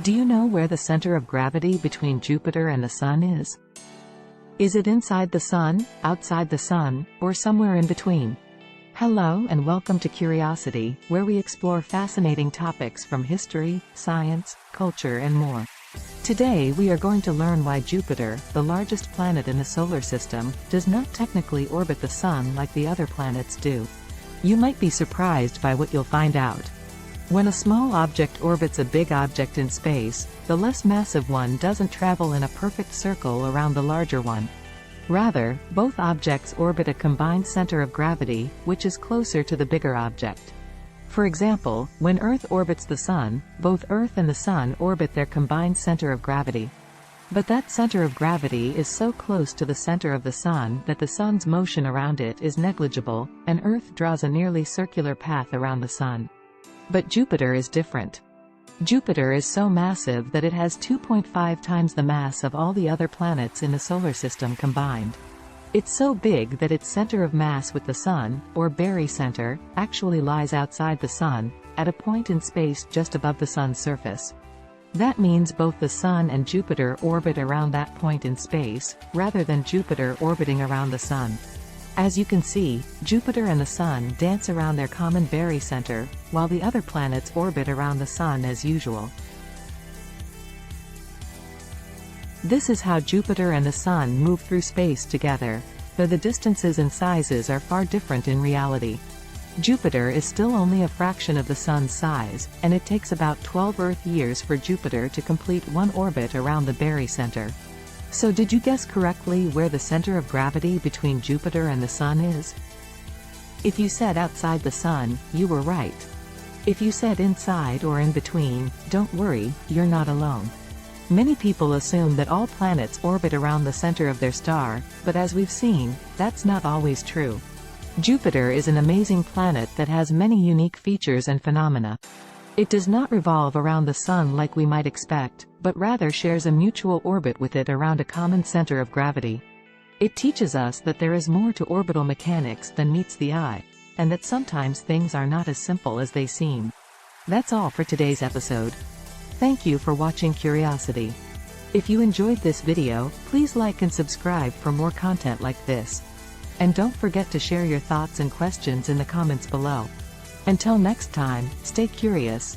Do you know where the center of gravity between Jupiter and the Sun is? Is it inside the Sun, outside the Sun, or somewhere in between? Hello and welcome to Curiosity, where we explore fascinating topics from history, science, culture and more. Today we are going to learn why Jupiter, the largest planet in the solar system, does not technically orbit the Sun like the other planets do. You might be surprised by what you'll find out. When a small object orbits a big object in space, the less massive one doesn't travel in a perfect circle around the larger one. Rather, both objects orbit a combined center of gravity, which is closer to the bigger object. For example, when Earth orbits the Sun, both Earth and the Sun orbit their combined center of gravity. But that center of gravity is so close to the center of the Sun that the Sun's motion around it is negligible, and Earth draws a nearly circular path around the Sun. But Jupiter is different. Jupiter is so massive that it has 2.5 times the mass of all the other planets in the solar system combined. It's so big that its center of mass with the Sun, or barycenter, actually lies outside the Sun, at a point in space just above the Sun's surface. That means both the Sun and Jupiter orbit around that point in space, rather than Jupiter orbiting around the Sun. As you can see, Jupiter and the Sun dance around their common barycenter, while the other planets orbit around the Sun as usual. This is how Jupiter and the Sun move through space together, though the distances and sizes are far different in reality. Jupiter is still only a fraction of the Sun's size, and it takes about 12 Earth years for Jupiter to complete one orbit around the barycenter. So did you guess correctly where the center of gravity between Jupiter and the Sun is? If you said outside the Sun, you were right. If you said inside or in between, don't worry, you're not alone. Many people assume that all planets orbit around the center of their star, but as we've seen, that's not always true. Jupiter is an amazing planet that has many unique features and phenomena. It does not revolve around the Sun like we might expect, but rather shares a mutual orbit with it around a common center of gravity. It teaches us that there is more to orbital mechanics than meets the eye, and that sometimes things are not as simple as they seem. That's all for today's episode. Thank you for watching Curiosity. If you enjoyed this video, please like and subscribe for more content like this. And don't forget to share your thoughts and questions in the comments below. Until next time, stay curious,